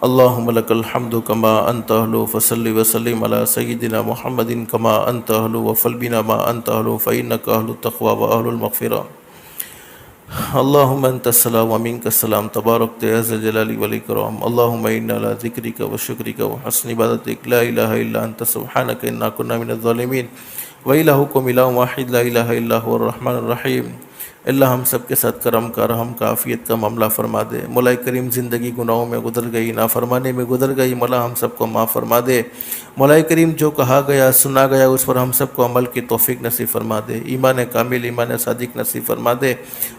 اللہم لک الحمد کما انت اہلو فصلی وسلم علی سیدنا محمد کما انت اہلو وفل بنا ما انت اہلو فإنک اہل التقوی و اہل المغفرہ۔ اللہم انت السلام و منک السلام تبارک یا ذا الجلال والاکرام۔ اللہم انا علی ذکرک و شکرک و حسن عبادتک لا الہ الا انت سبحانک انا کنا من الظالمین۔ و الہکم الہ واحد لا الہ الا هو الرحمن الرحیم۔ اللہ ہم سب کے ساتھ کرم کا، رحم کا، عافیت کا معاملہ فرما دے۔ مولا کریم زندگی گناہوں میں گزر گئی، نافرمانی میں گزر گئی، مولا ہم سب کو معاف فرما دے۔ مولا کریم جو کہا گیا سنا گیا اس پر ہم سب کو عمل کی توفیق نصیب فرما دے، ایمان کامل، ایمان صادق نصیب فرما دے،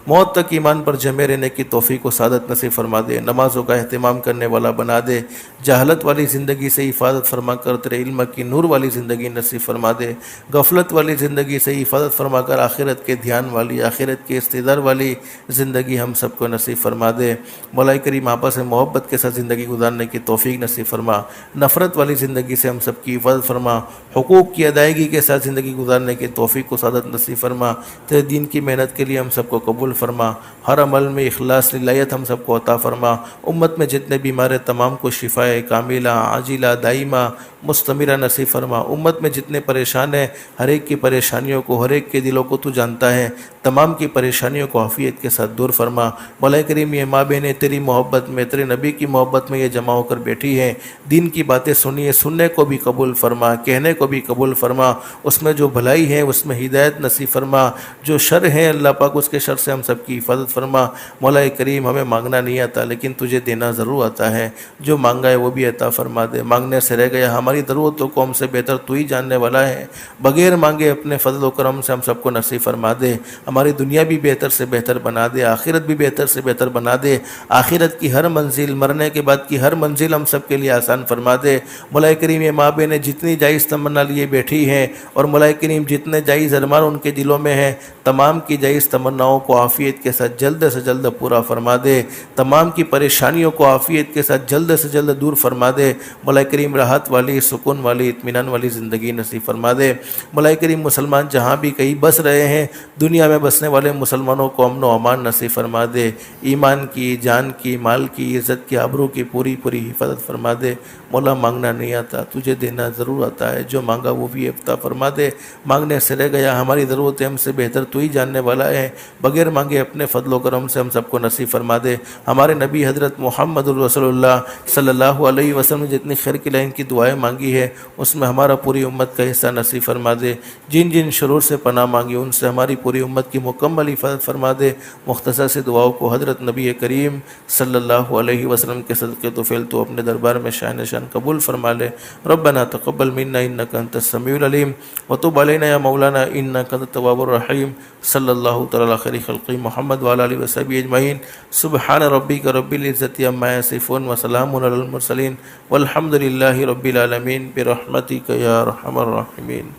موت تک ایمان پر جمے رہنے کی توفیق و سعادت نصیب فرما دے، نمازوں کا اہتمام کرنے والا بنا دے، جہالت والی زندگی سے حفاظت فرما کر تیرے علم کی نور والی زندگی نصیب فرما دے، غفلت والی زندگی سے حفاظت فرما کر آخرت کے دھیان والی، آخرت کے استدار والی زندگی ہم سب کو نصیب فرما دے۔ مولا کریم آپس میں محبت کے ساتھ زندگی گزارنے کی توفیق نصیب فرما، نفرت والی زندگی سے ہم سب کی حفاظت فرما، حقوق کی ادائیگی کے ساتھ زندگی گزارنے کی توفیق و سعادت نصیب فرما، تیرے دین کی محنت کے لیے ہم سب کو قبول فرما، ہر عمل میں اخلاص للہیت ہم سب کو عطا فرما، امت میں جتنے بیمار ہیں تمام کو شفاء کاملہ عاجلہ دائمہ مستمرہ نصیب فرما، امت میں جتنے پریشان ہیں ہر ایک کی پریشانیوں کو، ہر ایک کے دلوں کو تو جانتا ہے، تمام کی پریشانیوں کو عافیت کے ساتھ دور فرما۔ مولا کریم یہ ماں بہنیں تیری محبت میں، تیرے نبی کی محبت میں یہ جمع ہو کر بیٹھی ہیں، دین کی باتیں سنیے، سننے کو بھی قبول فرما، کہنے کو بھی قبول فرما، اس میں جو بھلائی ہے اس میں ہدایت نصیب فرما، جو شر ہے اللہ پاک اس کے شر سے ہم سب کی حفاظت فرما۔ مولا کریم ہمیں مانگنا نہیں آتا لیکن تجھے دینا ضرور آتا ہے، جو مانگا ہے وہ بھی عطا فرما دے، مانگنے سے رہ گیا ہماری ضرورتوں کو ہم سے بہتر تو ہی جاننے والا ہے، بغیر مانگے اپنے فضل و کرم سے ہم سب کو نصیب فرما دے، ہماری دنیا بھی بہتر سے بہتر بنا دے، آخرت بھی بہتر سے بہتر بنا دے، آخرت کی ہر منزل، مرنے کے بعد کی ہر منزل ہم سب کے لیے آسان فرما دے۔ مولا کریم یہ ماں بہنیں جتنی جائز تمنا لیے بیٹھی ہیں اور مولا کریم جتنے جائز ارمان ان کے دلوں میں ہیں، تمام کی جائز تمناؤں کو عافیت کے ساتھ جلد سے جلد پورا فرما دے، تمام کی پریشانیوں کو عافیت کے ساتھ جلد سے جلد دور فرما دے۔ مولا کریم راحت والی، سکون والی، اطمینان والی زندگی نصیب فرما دے۔ مولا کریم مسلمان جہاں بھی کہیں بس رہے ہیں دنیا میں بسنے والے مسلمانوں کو امن و امان نصیب فرما دے، ایمان کی، جان کی، مال کی، عزت کی، آبرو کی پوری حفاظت فرما دے۔ مولا مانگنا نہیں آتا تجھے دینا ضرور آتا ہے، جو مانگا وہ بھی عطا فرما دے، مانگنے سے رہ گیا ہماری ضرورتیں ہم سے بہتر تو ہی جاننے والا ہے، بغیر مانگے اپنے فضل و کرم سے ہم سب کو نصیب فرما دے۔ ہمارے نبی حضرت محمد رسول اللہ صلی اللہ علیہ وسلم نے جتنی خیر کی لائن کی دعائیں مانگی ہے اس میں ہمارا پوری امت کا حصہ نصیب فرما دے، جن جن شرور سے پناہ مانگی ان سے ہماری پوری امت کی مکمل حفاظت فرما دے۔ مختصر سے دعاؤں کو حضرت نبی کریم صلی اللہ علیہ وسلم کے صدقے تو فعل تو اپنے دربار میں شان شان قبول فرما لے۔ ربنا تقبل منا انک انت السمیع العلیم وتب علینا یا مولانا انک انت التواب الرحیم۔ صلی اللہ تعالی علی خیر خلقہ محمد وعلی آلہ وصحبہ اجمعین۔ سبحان ربک رب العزۃ عما یصفون وسلام علی المرسلین والحمد للہ رب العالمین برحمتک یا ارحم الراحمین۔